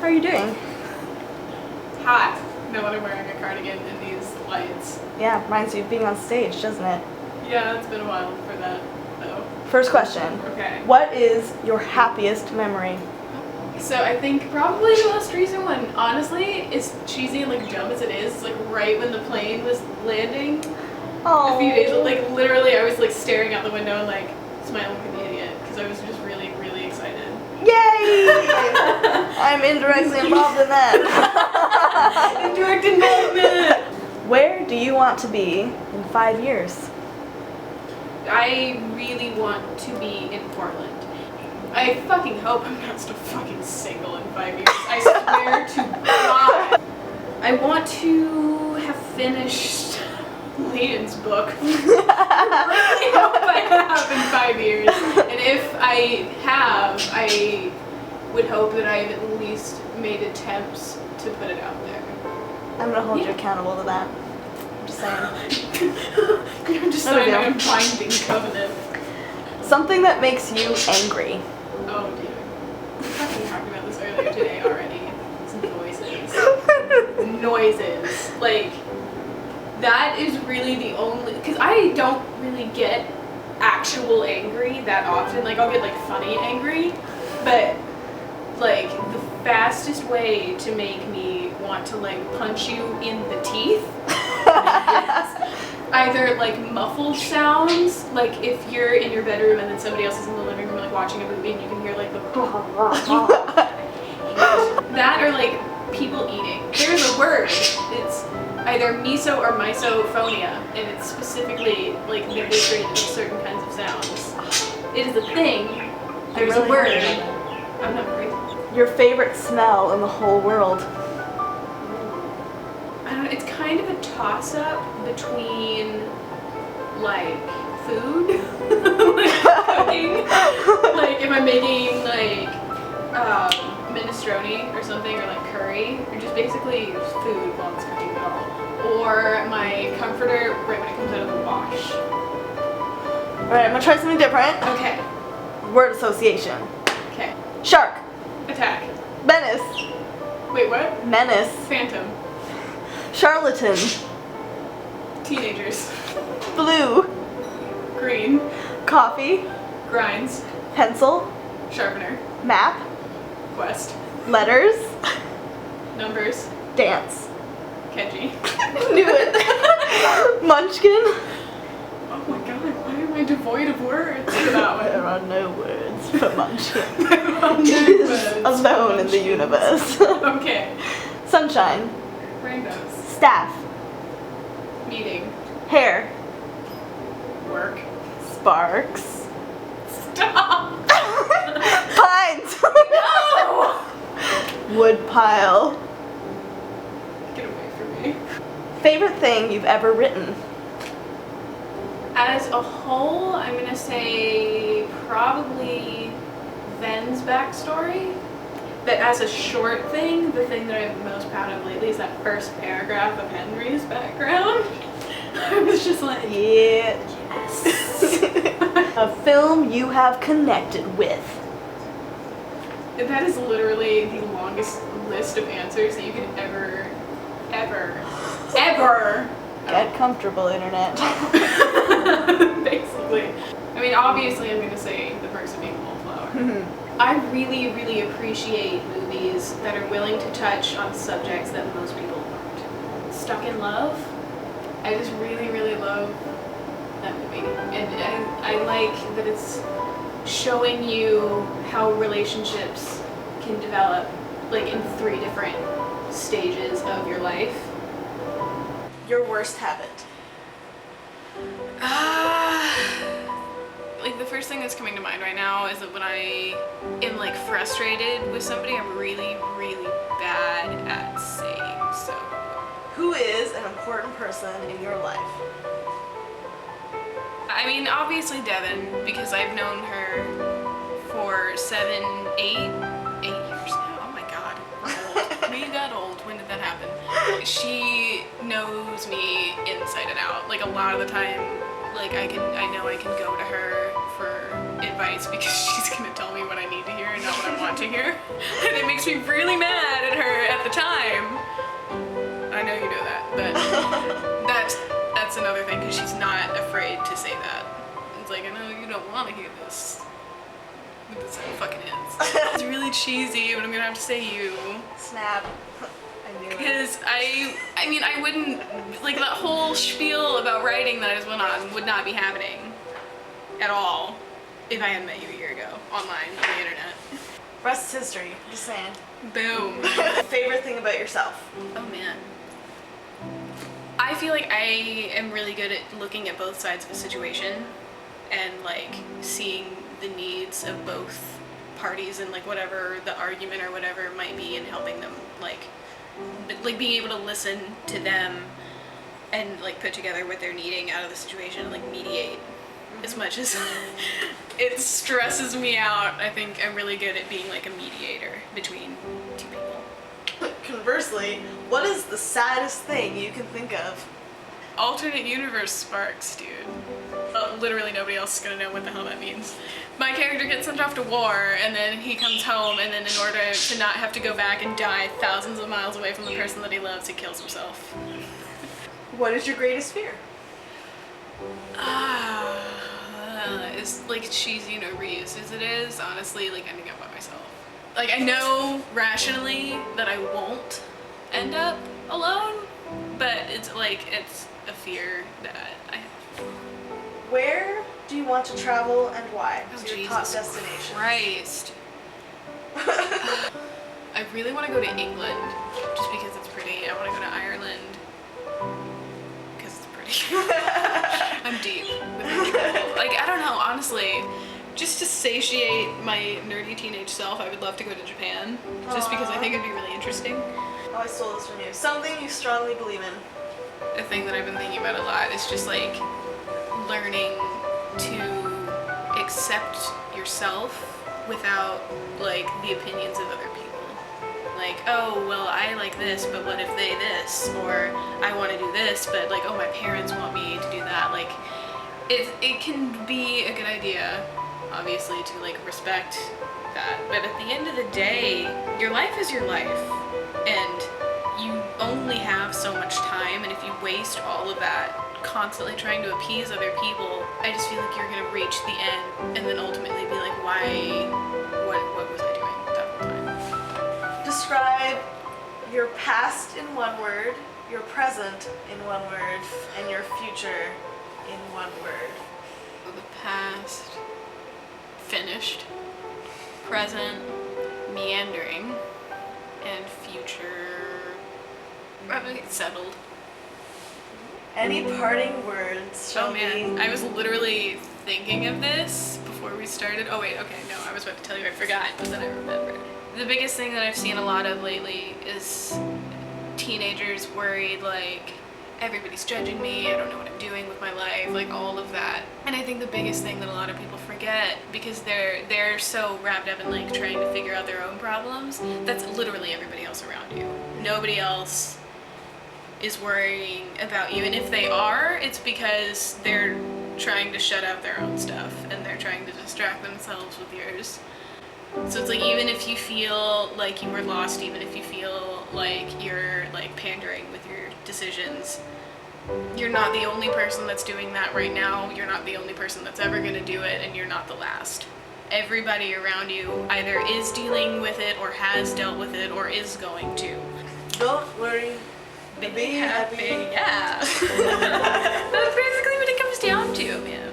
How are you doing? Hot. Now that I'm wearing a cardigan in these lights. Yeah, reminds you of being on stage, doesn't it? Yeah, it's been a while for that, though. First question. Okay. What is your happiest memory? So I think probably the most recent one, honestly, is cheesy and like dumb as it is, like right when the plane was landing a few days, like literally I was like staring out the window and like smiling like an idiot because I was just really, really excited. Yay! I'm indirectly involved in that. Indirect involvement! Where do you want to be in 5 years? I really want to be in Portland. I fucking hope I'm not still fucking single in 5 years. I swear to God. I want to have finished Leighton's book. I really hope I have in 5 years. And if I have, I would hope that I've at least made attempts to put it out there. I'm gonna hold you accountable to that. I'm just saying. You're just No big signing deal. a binding covenant. Something that makes you angry. Oh dear. We fucking talked about this earlier today already. It's noises. Noises. Like, that is really the only, because I don't really get actual angry that often. Like, I'll get like funny angry, but like the fastest way to make me want to like punch you in the teeth either like muffled sounds, like if you're in your bedroom and then somebody else is in the living room like watching a movie and you can hear like the that, or like people eating. There's a word. It's either miso or misophonia, and it's specifically like the hatred of certain kinds of sounds. It is a thing. There's really a word. hungry. I'm hungry. Your favorite smell in the whole world? I don't know, it's kind of a toss-up between like food, like cooking, like if I'm making like minestrone or something, or like curry, or just basically food while it's cooking at all, or my comforter right when it comes out of the wash. Alright, I'm gonna try something different. Okay, Word association. okay. Shark. Attack. Menace. Wait, what? Menace. Phantom. Charlatan. Teenagers. Blue. Green. Coffee. Grinds. Pencil. Sharpener. Map. Quest. Letters. Numbers. Dance. Kenji. Knew it. Munchkin. Oh my god, why am I devoid of words for that There one? are no words for Munchkin. No It is words alone in the for universe. Okay. Sunshine. Rainbows. Staff. Meeting. Hair. Work. Sparks. Stop! Pines. No! Woodpile. Get away from me. Favorite thing you've ever written? As a whole, I'm gonna say probably Ven's backstory. But as a short thing, the thing that I'm most proud of lately is that first paragraph of Henry's background. I was just like, Yeah. yes. A film you have connected with. That is literally the longest list of answers that you could ever Get comfortable, internet. basically. I mean, obviously I'm gonna say The Perks of Being a Wallflower. I really, really appreciate movies that are willing to touch on subjects that most people aren't. Stuck in Love, I just really, really love that movie. And I like that it's showing you how relationships can develop, like in 3 different stages of your life. Your worst habit. Like the first thing that's coming to mind right now is that when I am like frustrated with somebody, I'm really, really bad at saying so. Who is an important person in your life? I mean, obviously Devin, because I've known her for 8 years now. Oh my god, we're old. We got old. When did that happen? She knows me inside and out. Like a lot of the time, like I know I can go to her for advice because she's gonna tell me what I need to hear and not what I want to hear. And it makes me really mad That's another thing, because she's not afraid to say that. It's like, I know you don't want to hear this, but that's how it fucking is. It's really cheesy, but I'm gonna have to say you. Snap. I knew it. Because I mean, I wouldn't, like, that whole spiel about writing that I just went on would not be happening at all if I hadn't met you a year ago, online, on the internet. Rest is history. Just saying. Boom. Favorite thing about yourself? Oh man. I feel like I am really good at looking at both sides of a situation and like seeing the needs of both parties and like whatever the argument or whatever it might be, and helping them like being able to listen to them and like put together what they're needing out of the situation and like mediate. As much as it stresses me out, I think I'm really good at being like a mediator between two people. Conversely, what is the saddest thing you can think of? Alternate universe sparks, dude. Literally nobody else is gonna know what the hell that means. My character gets sent off to war, and then he comes home, and then in order to not have to go back and die thousands of miles away from the person that he loves, he kills himself. What is your greatest fear? It's like cheesy and overused as it is, honestly, like ending up by myself. Like, I know rationally that I won't end up alone, but it's like, it's a fear that I have. Where do you want to travel and why? Oh, What's your Jesus top destination? Christ. I really want to go to England, just because it's pretty. I want to go to Ireland, because it's pretty. I'm deep with the people. Like, I don't know, honestly, just to satiate my nerdy teenage self, I would love to go to Japan, just because I think it'd be really interesting. Oh, I stole this from you. Something you strongly believe in. A thing that I've been thinking about a lot is just like learning to accept yourself without like the opinions of other people. Like, oh, well, I like this, but what if they this? Or I want to do this, but like, oh, my parents want me to do that. Like, it can be a good idea, obviously, to like respect that. But at the end of the day, your life is your life, and you only have so much time. And if you waste all of that constantly trying to appease other people, I just feel like you're gonna reach the end and then ultimately be like, why? What was I doing that whole time? Describe your past in one word, your present in one word, and your future in one word. The past, finished. Present, meandering. And future, probably settled. Any parting words, Oh Shelby? man, I was literally thinking of this before we started. Oh wait, okay, no, I was about to tell you I forgot, but then I remembered. The biggest thing that I've seen a lot of lately is teenagers worried, like, everybody's judging me, I don't know what I'm doing with my life, like all of that. And I think the biggest thing that a lot of people forget, because they're so wrapped up in like trying to figure out their own problems, that's literally everybody else around you. Nobody else is worrying about you, and if they are, it's because they're trying to shut out their own stuff and they're trying to distract themselves with yours. So it's like, even if you feel like you were lost, even if you feel like you're like pandering with your decisions, you're not the only person that's doing that right now. You're not the only person that's ever going to do it, and you're not the last. Everybody around you either is dealing with it or has dealt with it or is going to. Don't worry. Be happy. Yeah. That's basically what it comes down to, man.